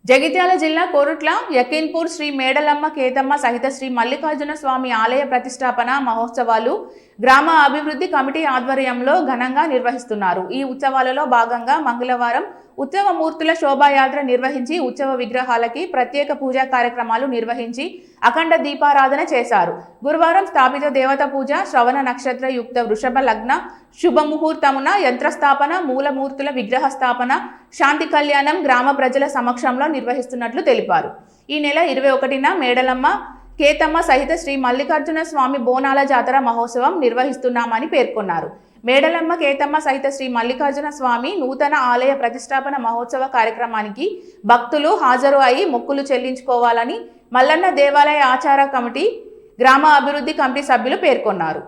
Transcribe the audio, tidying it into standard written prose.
జగిత్యాల జిల్లా కోరుట్ల యకీన్పూర్ శ్రీ మేడలమ్మ కేతమ్మ సహిత శ్రీ మల్లికార్జున స్వామి ఆలయ ప్రతిష్టాపన మహోత్సవాలు గ్రామ అభివృద్ధి కమిటీ ఆధ్వర్యంలో ఘనంగా నిర్వహిస్తున్నారు. ఈ ఉత్సవాలలో భాగంగా మంగళవారం ఉత్సవ మూర్తుల శోభాయాత్ర నిర్వహించి ఉత్సవ విగ్రహాలకి ప్రత్యేక పూజా కార్యక్రమాలు నిర్వహించి అఖండ దీపారాధన చేశారు. గురువారం స్థాపిత దేవత పూజ, శ్రవణ నక్షత్ర యుక్త వృషభ లగ్న శుభముహూర్తమున యంత్రస్థాపన, మూలమూర్తుల విగ్రహ స్థాపన, శాంతి కళ్యాణం గ్రామ ప్రజల సమక్షంలో నిర్వహిస్తున్నట్లు తెలిపారు. ఈ నెల 21న మేడలమ్మ కేతమ్మ సహిత శ్రీ మల్లికార్జున స్వామి బోనాల జాతర మహోత్సవం నిర్వహిస్తున్నామని పేర్కొన్నారు. మేడలమ్మ కేతమ్మ సహిత శ్రీ మల్లికార్జున స్వామి నూతన ఆలయ ప్రతిష్టాపన మహోత్సవ కార్యక్రమానికి భక్తులు హాజరు అయి మొక్కులు చెల్లించుకోవాలని మల్లన్న దేవాలయ ఆచార కమిటీ, గ్రామ అభివృద్ధి కమిటీ సభ్యులు పేర్కొన్నారు.